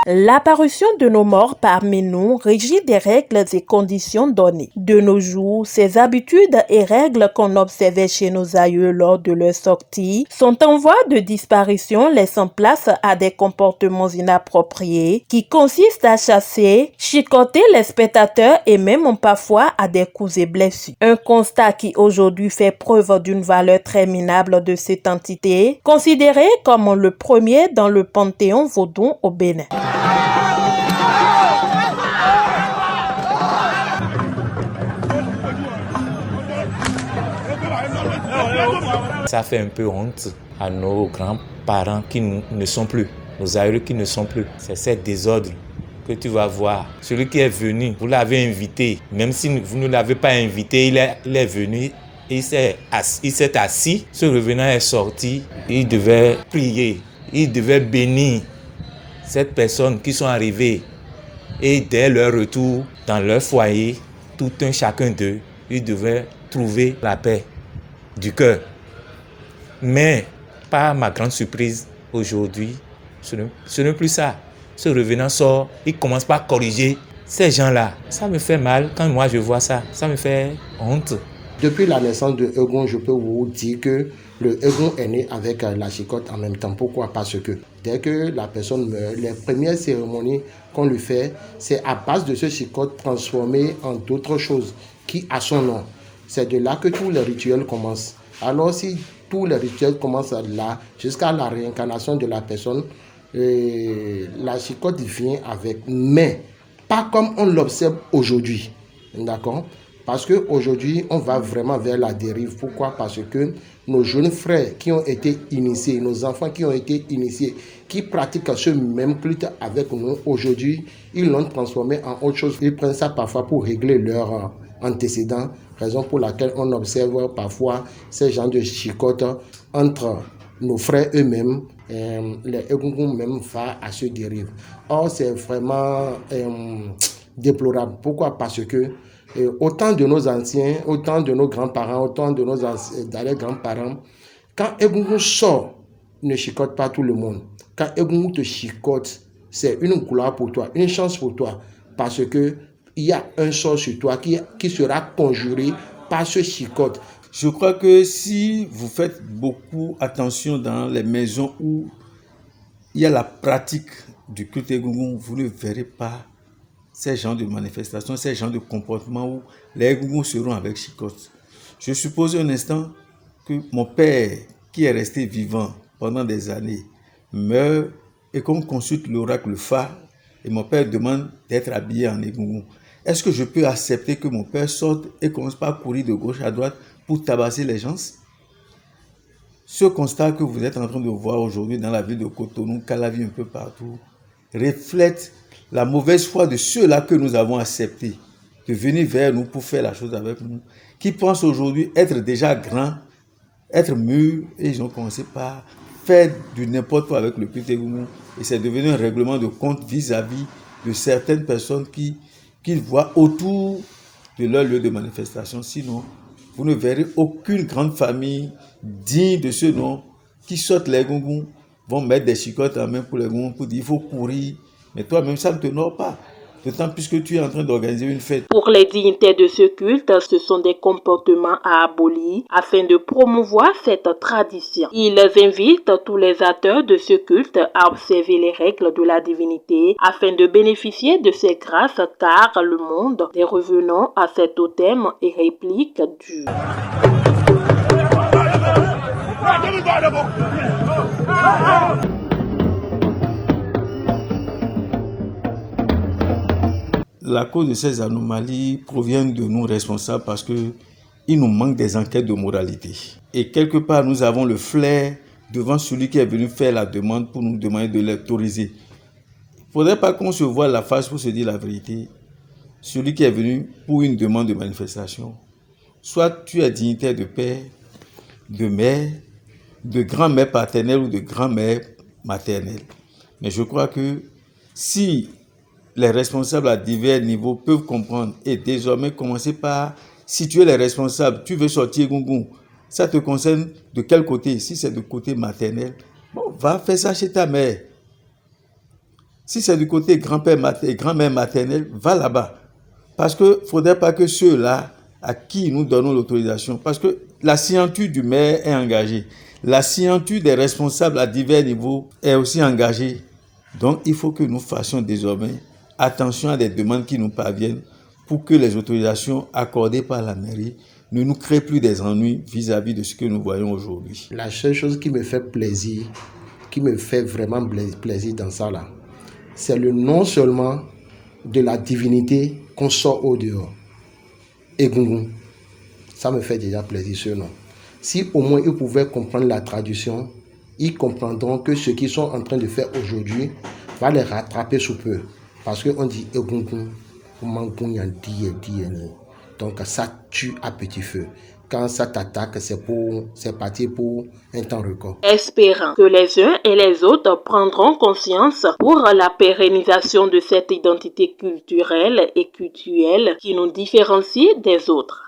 L'apparition de nos morts parmi nous régit des règles et conditions données. De nos jours, ces habitudes et règles qu'on observait chez nos aïeux lors de leur sortie sont en voie de disparition, laissant place à des comportements inappropriés qui consistent à chasser, chicoter les spectateurs et même parfois à des coups et blessures. Un constat qui aujourd'hui fait preuve d'une valeur très minable de cette entité, considérée comme le premier dans le panthéon vaudou au Bénin. Ça fait un peu honte à nos grands-parents qui ne sont plus, nos aïeux qui ne sont plus. C'est ce désordre que tu vas voir. Celui qui est venu, vous l'avez invité. Même si vous ne l'avez pas invité, il est venu. Il s'est assis. Ce revenant est sorti. Il devait prier. Il devait bénir cette personne qui sont arrivées. Et dès leur retour dans leur foyer, tout un chacun d'eux, ils devaient trouver la paix du cœur. Mais, par ma grande surprise, aujourd'hui, ce n'est plus ça. Ce revenant sort, il commence par corriger ces gens-là. Ça me fait mal quand moi je vois ça. Ça me fait honte. Depuis la naissance de Egon, je peux vous dire que le Egon est né avec la chicotte en même temps. Pourquoi? Parce que dès que la personne meurt, les premières cérémonies qu'on lui fait, c'est à base de ce chicotte transformé en d'autres choses qui a son nom. C'est de là que tous les rituels commencent. Alors si tous les rituels commencent là, jusqu'à la réincarnation de la personne, la chicotte vient avec, mais pas comme on l'observe aujourd'hui. D'accord? Parce qu'aujourd'hui, on va vraiment vers la dérive. Pourquoi? Parce que nos jeunes frères qui ont été initiés, nos enfants qui ont été initiés, qui pratiquent ce même culte avec nous, aujourd'hui, ils l'ont transformé en autre chose. Ils prennent ça parfois pour régler leurs antécédents, raison pour laquelle on observe parfois ces gens de chicotte entre nos frères eux-mêmes. Les Egungun même va à ce dérive. Or, c'est vraiment déplorable. Pourquoi? Parce que autant de nos anciens, autant de nos grands-parents, autant de nos grands-parents, quand Egungun sort, ne chicote pas tout le monde. Quand Egungun te chicote, c'est une gloire pour toi, une chance pour toi, parce que il y a un sort sur toi qui sera conjuré par ce chicote. Je crois que si vous faites beaucoup attention dans les maisons où il y a la pratique du culte Egungun, vous ne verrez pas ces genres de manifestations, ces genres de comportements où les Egungun seront avec chicotte. Je suppose un instant que mon père, qui est resté vivant pendant des années, meurt et qu'on consulte l'oracle Fa, et mon père demande d'être habillé en Egungun. Est-ce que je peux accepter que mon père sorte et commence par courir de gauche à droite pour tabasser les gens? Ce constat que vous êtes en train de voir aujourd'hui dans la ville de Cotonou, Calavi, un peu partout, reflète la mauvaise foi de ceux-là que nous avons acceptés de venir vers nous pour faire la chose avec nous, qui pensent aujourd'hui être déjà grands, être mûrs, et ils ont commencé par faire du n'importe quoi avec le culte Egungun, et c'est devenu un règlement de compte vis-à-vis de certaines personnes qu'ils voient autour de leur lieu de manifestation. Sinon, vous ne verrez aucune grande famille digne de ce nom qui sortent les Egungun, vont mettre des chicottes en main pour les Egungun, pour dire il faut courir. Mais toi-même, ça ne te honore pas. D'autant plus que tu es en train d'organiser une fête. Pour les dignitaires de ce culte, ce sont des comportements à abolir afin de promouvoir cette tradition. Ils invitent tous les acteurs de ce culte à observer les règles de la divinité afin de bénéficier de ces grâces, car le monde des revenants à cet totem et réplique du... La cause de ces anomalies provient de nous responsables parce qu'il nous manque des enquêtes de moralité. Et quelque part, nous avons le flair devant celui qui est venu faire la demande pour nous demander de l'autoriser. Il ne faudrait pas qu'on se voie la face pour se dire la vérité. Celui qui est venu pour une demande de manifestation, soit tu es dignitaire de père, de mère, de grand-mère paternelle ou de grand-mère maternelle. Mais je crois que si les responsables à divers niveaux peuvent comprendre et désormais commencer par situer les responsables. Tu veux sortir Egungun, ça te concerne de quel côté? Si c'est de côté maternel, bon, va faire ça chez ta mère. Si c'est du côté grand-père et grand-mère maternelle, va là-bas. Parce qu'il ne faudrait pas que ceux-là à qui nous donnons l'autorisation, parce que la signature du maire est engagée, la signature des responsables à divers niveaux est aussi engagée. Donc, il faut que nous fassions désormais attention à des demandes qui nous parviennent pour que les autorisations accordées par la mairie ne nous créent plus des ennuis vis-à-vis de ce que nous voyons aujourd'hui. La seule chose qui me fait plaisir, qui me fait vraiment plaisir dans ça là, c'est le nom seulement de la divinité qu'on sort au dehors. Egungun. Ça me fait déjà plaisir ce nom. Si au moins ils pouvaient comprendre la tradition, ils comprendront que ce qu'ils sont en train de faire aujourd'hui va les rattraper sous peu. Parce qu'on dit Egungun, donc ça tue à petit feu. Quand ça t'attaque, c'est parti pour un temps record. Espérant que les uns et les autres prendront conscience pour la pérennisation de cette identité culturelle et cultuelle qui nous différencie des autres.